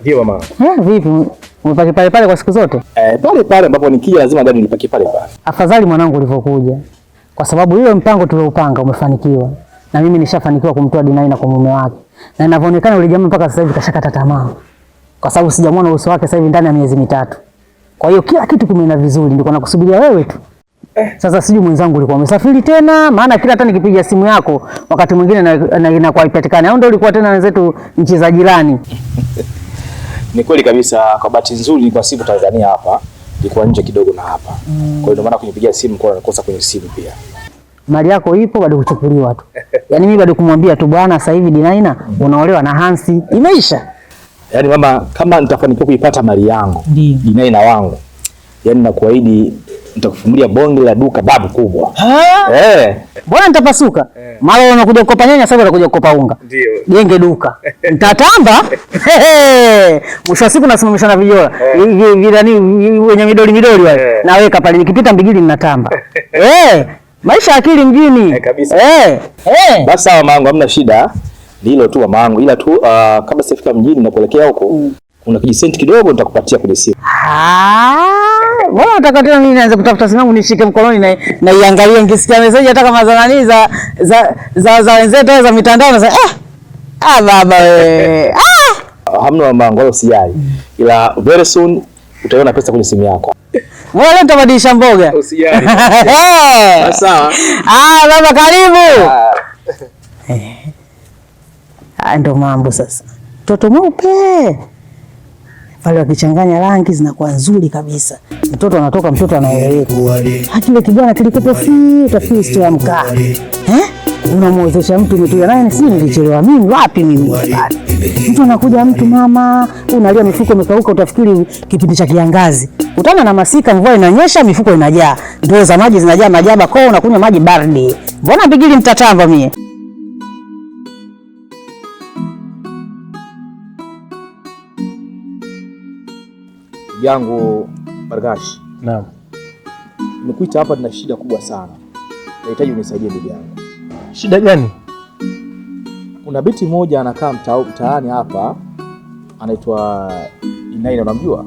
Ndio mama. Vipi? Umepaki pale pale kwa siku zote? Pale pale ambapo nikija lazima gari nipaki pale pale. Afadhali mwanangu ulivyokuja. Kwa sababu ile mpango tuliopanga umefanikiwa. Na mimi nishafanikiwa kumtoa Dinaina kwa mume wake. Na inavyoonekana yule jamaa mpaka sasa hivi kashakata tamaa. Kwa sababu sijamwona uso wake sasa hivi ndani ya miezi 3. Kwa hiyo kila kitu kimeenda vizuri, ndio nakusubiria wewe tu. Sasa sijui mwenzangu ulikuwa umesafiri tena, maana kila hata nikipiga simu yako wakati mwingine inakuwa haipatikani. Au ndio ulikuwa tena wenzetu nchi za jirani? Ni kweli kabisa, kwa bahati nzuri ni kwa siku Tanzania hapa, ilikuwa nje kidogo na hapa. Kwa hiyo ndio maana kunipigia simu kwa nakosa kwenye simu pia. Mali yako ipo bado kuchukuliwa tu. Yaani mimi bado kumwambia tu bwana sasa hivi Dinaina unaolewa na Hansi. Imeisha. Yaani mama, kama nitafanikiwa kuipata mali yangu, Dinaina wangu, yaani nakuahidi nitakufungulia bonge la duka babu kubwa. Mbona nitapasuka? Mara unakuja kukopa nyanya, sasa unakuja kukopa unga. Ndio. Genge duka. Nitatamba. Mwisho wa siku nasimamisha na vijora. Vilani wenye midoli wale. Naweka pale nikipita Mbigili ninatamba. Maisha akili mjini. Kabisa. Basi sawa mamangu, hamna shida. Hilo tu mamangu, ila tu kabla sifika mjini na kuelekea huko, kuna kijisenti kidogo nitakupatia kwenye simu. Mbona nataka tena mimi nianze kutafuta simu yangu nishike mkononi na iangalie ngisikia message hata kama za nani za wenzetu za mitandao na baba wewe. Hamna mamangu, wala usijali. Ila very soon utaona pesa kwenye simu yako. Mbona leo nitabadilisha mboga? Usijali. Sawa. Baba karibu. Ndio mambo sasa. Mtoto mweupe. Pale wakichanganya rangi zinakuwa nzuri kabisa. Mtoto anatoka, mtoto anaeleweka. Kile kijana kilikopo utafikiri sio ya mkaa. Unamwozesha mtu mtu naye si nilichelewa mimi wapi mimi? Mtu anakuja mtu mama, unalia mifuko imekauka utafikiri kipindi cha kiangazi. Utana na masika, mvua inanyesha mifuko inajaa. Ndoo za maji zinajaa majaba kwao unakunywa maji baridi. Mbona Mbigili mtatamba mie? Yangu Bargash. Naam. Nimekuita hapa nina shida kubwa sana. Nahitaji unisaidie ndugu yangu. Shida gani? Kuna binti moja anakaa mtaani hapa, anaitwa Dinaina, unamjua?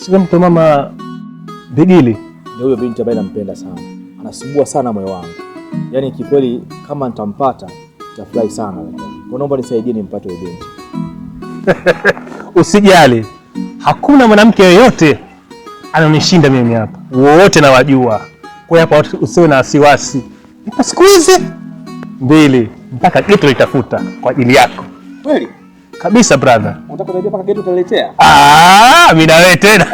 Sio mtu mama Mbigili. Ndio huyo binti ambaye nampenda sana. Anasumbua sana moyo wangu. Yaani kikweli kama nitampata nitafurahi sana. Kwa naomba nisaidie nimpate huyo binti. Usijali. Hakuna mwanamke yoyote ananishinda mimi hapa. Wote nawajua. Kwa hapa usiwe na wasiwasi. Nipa siku hizi 2 mpaka geto litafuta kwa ajili yako. Kweli? Kabisa brother. Unataka kuniambia mpaka geto utaletea? Mimi na wewe tena.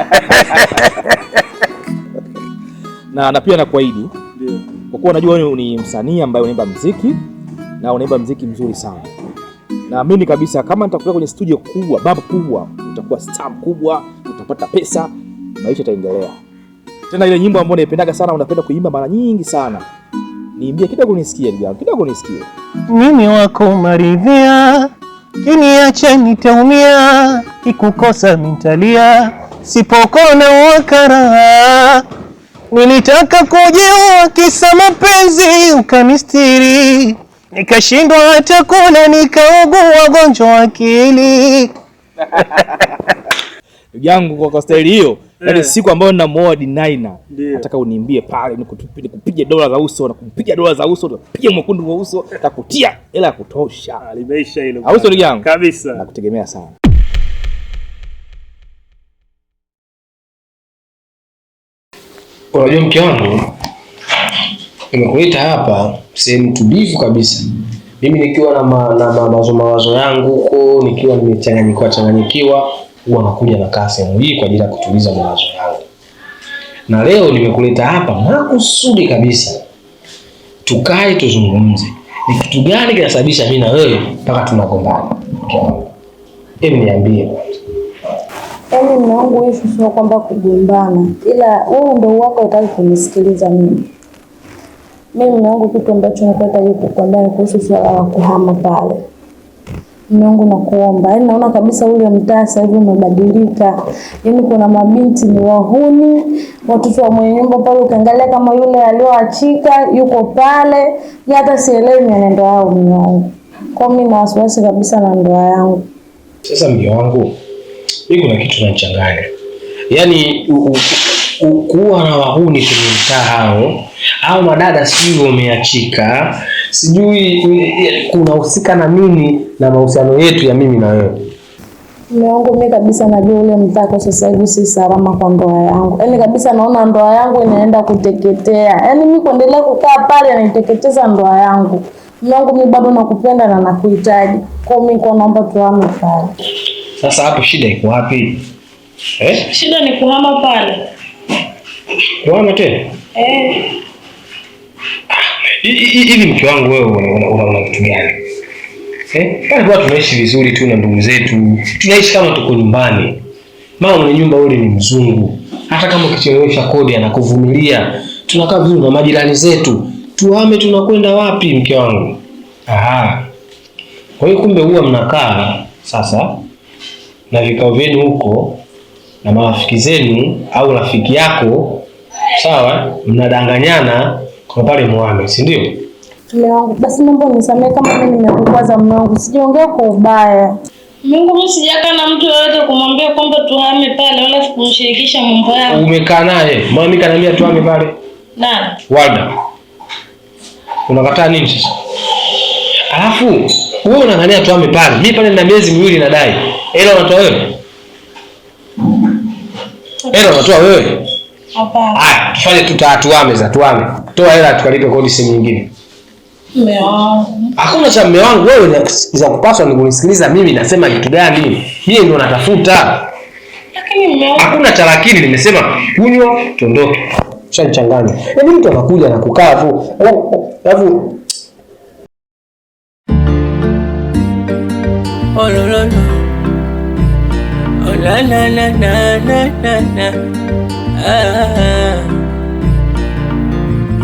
Na pia nakuahidi, ndio. Kwa kuwa najua wewe ni msanii ambaye unaimba muziki na unaimba muziki mzuri sana. Naamini kabisa kama nitakupeleka kwenye studio kubwa, babu kubwa, utakuwa star kubwa, utapata pesa, maisha yataendelea. Tena ile nyimbo ambayo naipendaga sana, unapenda kuimba mara nyingi sana. Niimbie kidogo nisikie ndugu yangu, kidogo nisikie. Mimi wako maridhia, kiniacha nitaumia, kikukosa nitalia, sipokona wakara. Nilitaka kujua kisa mapenzi ukanistiri, nikashindwa hata kula, nikaugua wagonjwa wa akili. Ndugu yangu kwa staili hiyo, yaani siku ambayo ninamuoa Dinaina, nataka uniimbie pale, nikupige dola za uso, na kumpiga dola za uso, kupige mwekundu wa uso, na kutia hela ya kutosha. Limeisha hilo. Au sio ndugu yangu? Kabisa. Nakutegemea sana. Unajua mke wangu, nimekuita hapa sehemu tulivu kabisa. Mimi nikiwa na mawazo yangu huko, nikiwa nimechanganyikiwa, huwa nakuja nakaa sehemu hii kwa ajili ya kutuliza mawazo yangu. Na leo nimekuleta hapa makusudi kabisa. Tukae tuzungumze. Ni kitu gani kinasababisha mimi na wewe mpaka tunagombana? Mke wangu, hebu niambie. Yaani mume wangu hivi sio kwamba kugombana, ila wewe ndio wako utaki kunisikiliza mimi. Mimi mume wangu kitu ambacho napata yuko kwa ndani kuhusu swala la kuhama pale. Mume wangu nakuomba, yaani naona kabisa ule mtaa sasa hivi umebadilika. Yaani kuna mabinti ni wahuni, watoto wa mwenye nyumba pale ukiangalia kama yule alioachika yuko pale, ni hata sielewi mienendo yao mume wangu. Kwa mimi na wasiwasi kabisa na ndoa yangu. Sasa mke wangu, kuna kitu kinachanganya. Yaani kuwa na wahuni kwenye mtaa hao au madada sijui wameachika, sijui kunahusika na nini na mahusiano yetu ya mimi na wewe. Mume wangu mimi kabisa najua ule mtaa kwa sasa hivi si salama kwa ndoa yangu. Yaani kabisa naona ndoa yangu inaenda kuteketea. Yaani mimi kuendelea kukaa pale anaiteketeza ndoa yangu. Mume wangu mimi bado nakupenda na nakuhitaji. Kwa mimi kwa naomba tuhame pale. Sasa hapo shida iko wapi? Shida ni kuhama pale. Kuhama tena? Hivi mke wangu wewe una kitu gani? Pale kwa tunaishi vizuri tu na ndugu zetu. Tunaishi kama tuko nyumbani. Mama mwenye nyumba yule ni mzungu. Hata kama ukichelewesha kodi anakuvumilia. Tunakaa vizuri na majirani zetu. Tuhame tunakwenda wapi mke wangu? Kwa hiyo kumbe huwa mnakaa sasa na vikao vyenu huko na marafiki zenu au rafiki yako, sawa, mnadanganyana kwa pale muame, si ndio? Mume wangu, basi naomba unisamehe kama mimi nimekukwaza mume wangu. Sijaongea kwa ubaya. Mungu, mimi sijakaa na mtu yoyote kumwambia kwamba tuhame pale wala sikumshirikisha mambo yangu. Umekaa naye? Mama mimi kaniambia tuhame pale. Nani? Walda. Unakataa nini sasa? Alafu wewe unang'ania tuhame pale. Mimi pale nina miezi miwili nadai. Hela unatoa wewe? Hela unatoa wewe? Hapana. Haya, tufanye tuhame za tuhame. Toa hela tukalipe kodi sehemu nyingine. Mume wangu. Hakuna cha mume wangu, wewe za kupaswa ni kunisikiliza mimi nasema kitu gani. Mimi ndo natafuta. Lakini mume wangu. Hakuna cha lakini, nimesema kunywa tondoke. Ushanichanganya. Yaani mtu anakuja na kukaa tu. Alafu oh no no no. Oh la la la la la la.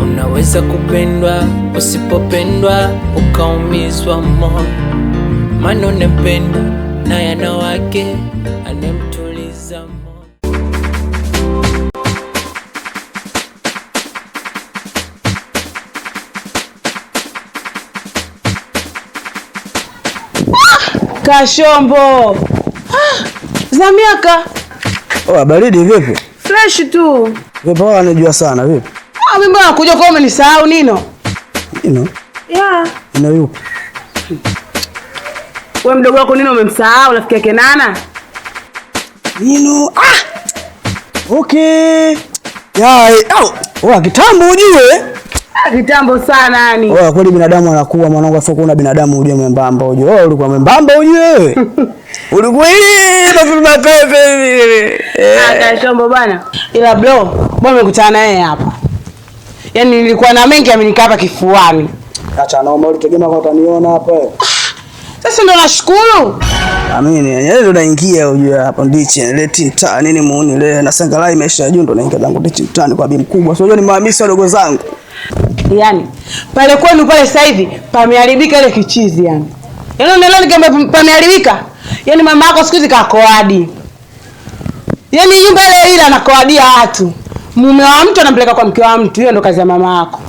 Unaweza kupendwa, usipopendwa, ukaumizwa moyo. Maana unapenda na yana wake anemtuliza moyo. Kashombo. Za miaka. Baridi vipi? Fresh tu. Vipi wao anajua sana vipi? Mimi mbona kuja kwa umenisahau Nino? Nino? Yeah. Nino yupi? Wewe mdogo wako Nino umemsahau rafiki yake Nana? Nino. Okay. Kitambo ujue. Kitambo sana yani. Kweli binadamu anakuwa mwanangu, afa kuna binadamu ujue mwembamba ujue. Ulikuwa mwembamba ujue wewe. Ulikuwa Kashombo bana. Ila bro, mbona umekutana naye hapa? Yaani nilikuwa na mengi amenikaa hapa kifuani. Acha naomba ulitegemea kwa utaniona hapa. Sasa ndo nashukuru. Amini, yeye ndo naingia ujue hapa ndiche leti mtaa nini muone leo na sangala imesha juu ndo naingia zangu ndiche mtaani kwa bibi mkubwa. Sio ni mahamisa wadogo zangu. Yaani pale kwenu pale sasa hivi pameharibika ile kichizi yani. Yaani unaelewa kama pameharibika? Yaani mama yako siku hizi kakoadi. Yaani nyumba ile anakoadia watu. Mume wa mtu anampeleka kwa mke wa mtu, hiyo ndo kazi ya mama yako.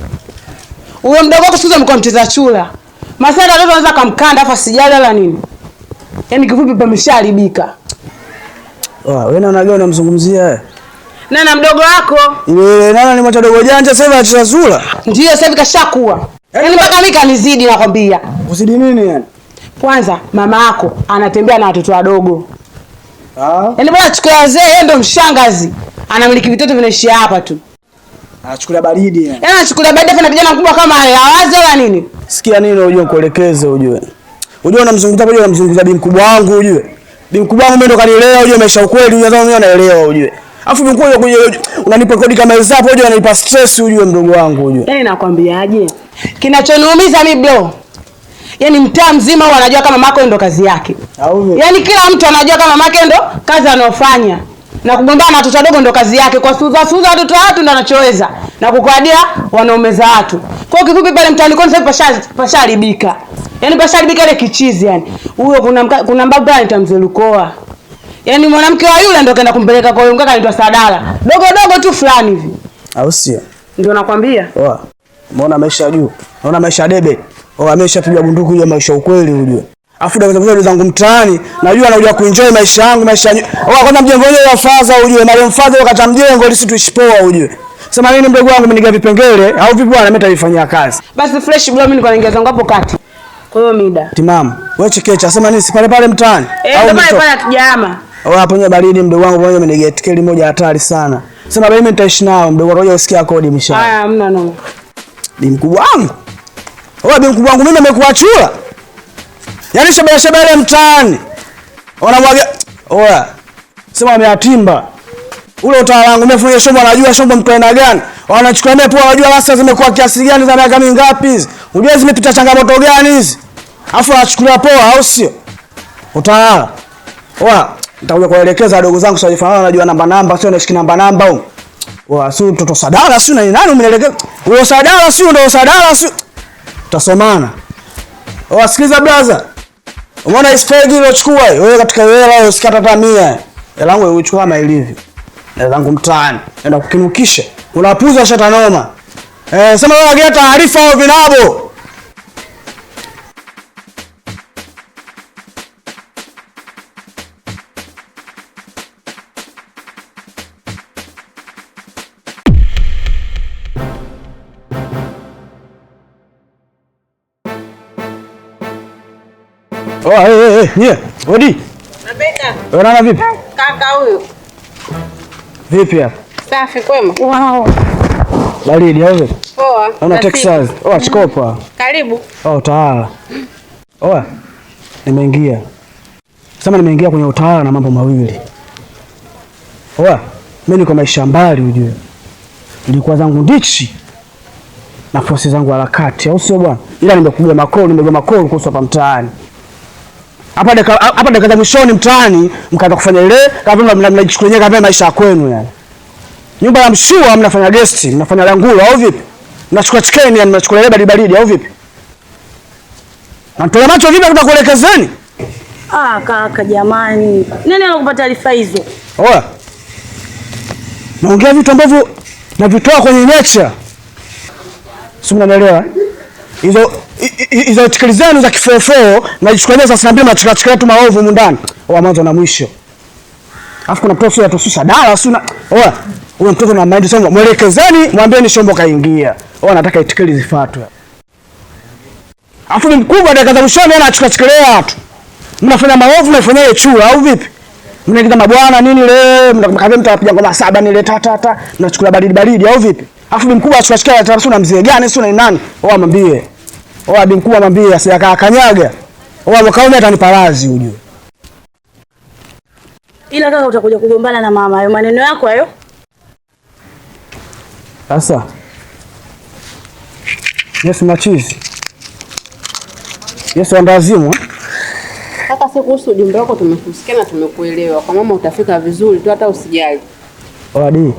Huyo mdogo wako siku hizi amekuwa mcheza chura. Masada leo anaweza kumkanda afa sijali wala nini. Yaani kifupi pameshaharibika. Wewe unaona gani unamzungumzia wewe? Nana mdogo wako? Yule Nana ni mtoto dogo janja sasa anacheza zura. Ndio sasa hivi kashakuwa. Yaani mpaka mimi kanizidi nakwambia. Uzidi nini yani? Kwanza mama yako anatembea na watoto wadogo. Yaani bwana chukua wazee, yeye ndo mshangazi. Anamiliki vitoto vinaishi hapa tu. Anachukulia baridi yani. Yaani anachukulia baridi afa na vijana mkubwa kama hawazi wala nini? Sikia nini unajua kuelekeze ujue. Unajua unamzungumza bibi mkubwa wangu ujue. Bibi mkubwa wangu mimi ndo kanielewa ujue maisha ukweli ujue mimi naelewa ujue. Afu bibi mkubwa unanipa kodi kama hizo hapo ujue unanipa stress ujue mdogo wangu ujue. Yaani nakwambiaje? Kinachoniumiza mimi bro. Yaani mtaa mzima wanajua kama mamako ndo kazi yake. Yaani kila mtu anajua kama mamake ndo kazi anayofanya. Na kugombana na watoto wadogo ndo kazi yake. Kwa suza watoto watu ndo anachoweza. Na kukuadia wanaume za watu. Kwa kifupi pale mtaani kwa sasa pasharibika. Yaani pasharibika ile kichizi yani. Huyo kuna mbabu pale nitamzelukoa. Yaani mwanamke wa yule ndo kaenda kumpeleka kwa yule mkaka anaitwa Sadala. Dogo tu fulani hivi. Au sio? Ndio nakwambia. Umeona maisha juu. Unaona maisha debe. Ameshapigwa bunduki ya maisha ukweli ujue. Afu ndio zangu mtaani, najua nakuja kuenjoy maisha yangu, kwanza mjengo wenyewe wa faza ujue, mali mfaza wakati mjengo ili tuishi poa ujue. Sema nini mdogo wangu ameniga vipengele au vipi bwana, mimi nitaifanyia kazi. Basi fresh bro, mimi niko naingia zangu hapo kati. Kwa hiyo mida. Timamu. Wewe chekecha, sema nini si pale mtaani? Ndio pale tujama. Hapo nye baridi mdogo wangu mwenyewe ameniga tikeli moja hatari sana. Sema mimi nitaishi nao mdogo wangu, usikia kodi mshahara. Haya hamna noma. Bi mkubwa wangu. Bi mkubwa wangu mimi nimekuwa chula. Yaani shebele mtaani. Wanamwaga. Sema ameatimba. Ule utawala wangu mimi shombo anajua shombo mtu aina gani. Wanachukua mimi poa, wanajua rasta zimekuwa kiasi gani za miaka mingapi hizi. Unajua zimepita changamoto gani hizi? Afu anachukulia poa au sio? Utawala. Nitakuja kuelekeza wadogo zangu sasa hivi wanajua namba sio nashiki namba huo. Si mtoto Sadala si na nani umeelekeza? Huyo Sadala si ndio Sadala si. Tutasomana. Sikiliza brother. Umeona ispegi iliyochukua wewe katika hela usikata hata 100. Hela yangu uichukua kama ilivyo. Hela yangu mtaani. Naenda kukinukisha. Unapuza shata noma. Sema wewe unaleta taarifa au vinabo. Nie, Odi. Rebeka. Unaona vipi? Kaka huyo. Vipi hapa? Safi kwema. Wow. Baridi au vipi? Poa. Una Texas. Chikopa. Karibu. Utawala. Nimeingia. Sema nimeingia kwenye utawala na mambo mawili. Mimi niko maisha mbali ujue. Nilikuwa zangu ndichi. Na force zangu harakati, au sio bwana? Ila nimekuja makolo kuhusu hapa mtaani. Hapa dakika za mwishoni mtaani mkaanza kufanya ile kama mnajichukulia kama maisha ya kwenu yani. Nyumba ya mshua mnafanya guest, mnafanya langulo au vipi? Mnachukua chicken yani mnachukua ile baridi au vipi? Natoa macho vipi tutakuelekezeni? Kaka jamani. Nani anakupa taarifa hizo? Naongea vitu ambavyo navitoa kwenye nature. Si mnaelewa? Hizo tikeli zenu za kifofo najichukulia sasa mbili mnachukua tu maovu humu ndani. Mwanzo na mwisho. Alafu kuna mtoto tu Sadala sina. Huyo mtoto na mind sema mwelekezeni mwambieni shombo kaingia. Nataka itikeli zifuatwe. Alafu ni mkubwa dakika za mwishoni anachukua tikeli watu. Mnafanya maovu mnafanya ile chura au vipi? Mnaingiza mabwana nini leo mnakabia mtapiga ngoma 7 nile tata mnachukua baridi au vipi? Alafu bi mkubwa achukua atarasa na mzee gani sio na nani? Mwambie. Bi mkubwa mwambie asiaka kanyaga. Mkaume ataniparazi ujue. Ila kaka utakuja kugombana na mama. Hayo maneno yako hayo. Sasa. Yesu machizi. Yesu andazimu. Kaka si kuhusu ujumbe wako tumekusikia na tumekuelewa. Kwa mama utafika vizuri tu hata usijali. Odi,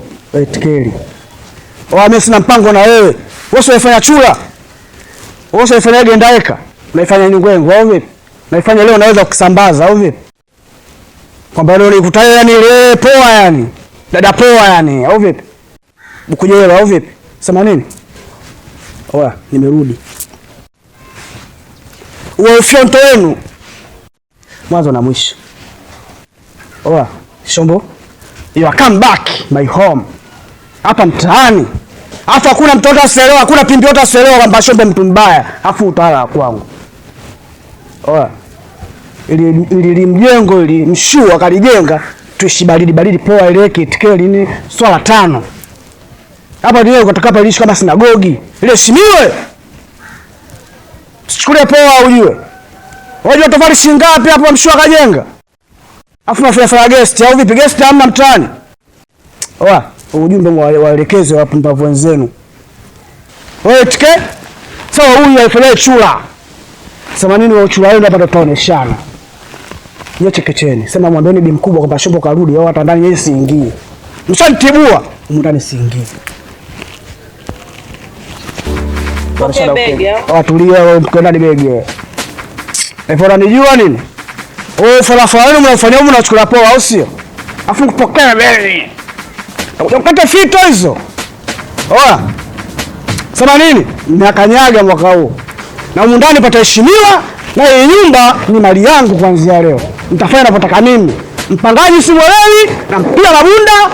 tikeli. Mimi sina mpango na wewe. Wewe unafanya chura. Wewe unafanya gendaeka. Unaifanya nyungwengo au vipi? Unaifanya leo unaweza kusambaza au vipi? Kwamba leo nikutane yani ile poa yani. Dada poa yani au vipi? Bukujela au vipi? Sema nini? Nimerudi. Wewe front wenu. Mwanzo na mwisho. Shombo. You are come back my home. Hapa mtaani. Alafu hakuna mtoto aselewa, hakuna pimbi yote aselewa kwamba shombo mtu mbaya. Alafu utawala kwangu. Ili mjengo ili mshua kalijenga tuishi baridi poa ile kitikeli ni swala 5. Hapa ndio kutoka pale kama sinagogi. Ile simiwe. Sichukulie poa ujue. Wajua tofali shingapi hapo mshua kajenga? Alafu nafanya guest au vipi guest hamna mtaani? Ujumbe waelekeze wapo mbavu wenzenu. Tike? Huyu alifanya chura. Sema nini wa chura wenu hapa tutaoneshana. Chekecheni. Sema mwambieni bi mkubwa kwamba shombo karudi au hata ndani yeye siingie. Mshanitibua, ndani siingie. Tulia mkwenda ni bege. Efora nijua nini? Fala wenu mnafanya huko mnachukua poa au sio? Afu kupokea bege. Ukata fito hizo. Sema nini? Mnakanyaga mwaka huu. Na humu ndani pataheshimiwa Na hii nyumba ni mali yangu kuanzia leo. Nitafanya ninapotaka mimi. Mpangaji si mwelewi na mpia mabunda.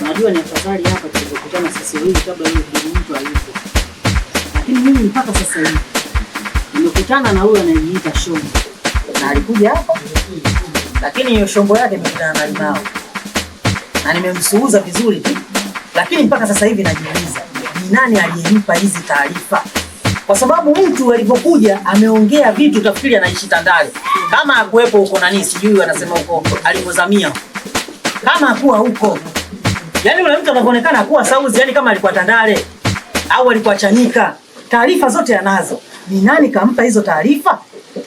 Najua ni afadhali hapa tulikutana sasa hivi kabla yule mtu alipo. Lakini mimi mpaka sasa hivi nimekutana na huyo anayejiita Shombo. Na alikuja hapa. Lakini hiyo Shombo yake imekutana na Limao. Na nimemsuuza vizuri tu. Lakini mpaka sasa hivi najiuliza ni nani aliyempa hizi taarifa? Kwa sababu mtu alipokuja ameongea vitu tafikiri anaishi Tandale. Kama hakuepo huko nani sijui wanasema huko alipozamia. Kama hakuwa huko. Yaani yule mtu anaonekana hakuwa Sauzi, yani kama alikuwa Tandale au alikuwa Chanika. Taarifa zote anazo. Ni nani kampa hizo taarifa?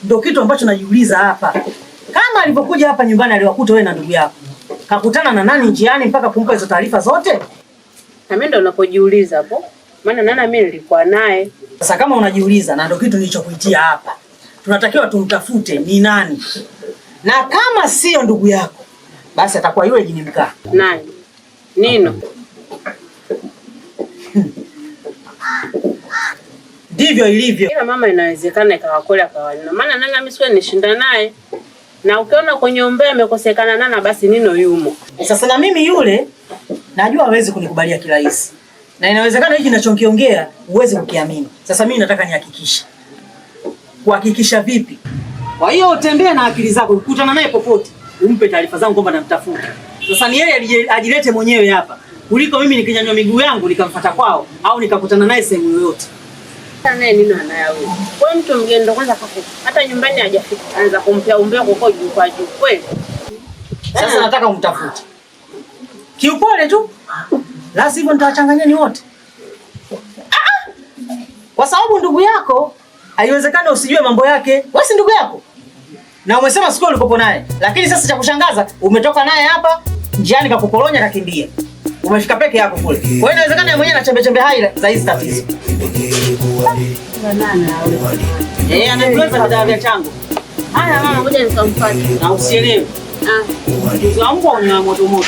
Ndio kitu ambacho najiuliza hapa. Kama alipokuja hapa nyumbani aliwakuta wewe na ndugu yako. Kakutana na nani njiani mpaka kumpa hizo taarifa zote? Na mimi ndo napojiuliza hapo. Maana nana mimi nilikuwa naye. Sasa kama unajiuliza na ndio kitu nilichokuitia hapa. Tunatakiwa tumtafute ni nani. Na kama sio ndugu yako, basi atakuwa yule jini mkaa. Nani? Nino. Ndivyo ilivyo. Kila mama inawezekana ikawa kweli akawa. Maana nana mimi siwe nishinda naye. Na ukiona kwenye umbea amekosekana nana basi Nino yumo. Sasa na mimi yule najua hawezi kunikubalia kirahisi. Na inawezekana hiki ninachokiongea uweze kukiamini. Sasa mimi nataka nihakikishe. Kuhakikisha vipi? Kwa hiyo utembee na akili zako, ukutana naye popote, umpe taarifa zangu kwamba namtafuta. Sasa ni yeye ajilete mwenyewe hapa. Kuliko mimi nikinyanyua miguu yangu nikamfuata kwao au nikakutana naye sehemu yoyote. Naye Nino anayawe. Kwa mtu mgeni ndo kwanza kafika. Hata nyumbani hajafika. Anaweza kumpea umbea kwa juu kwa juu kweli. Sasa nataka umtafute. Kiupole tu. La sivyo nitawachanganyeni wote. Kwa sababu ndugu yako haiwezekani usijue mambo yake. Wewe si ndugu yako. Na umesema siku ulikopo naye. Lakini sasa cha kushangaza umetoka naye hapa njiani kakukolonya kakimbia. Umefika peke yako kule. Kwa hiyo inawezekana yeye mwenyewe anachembe chembe hai za hizi tatizo. Anaeleza bidhaa vya changu. Haya mama ngoja nikamfuate. Na usielewe. Ukizo wangu au ni moto moto.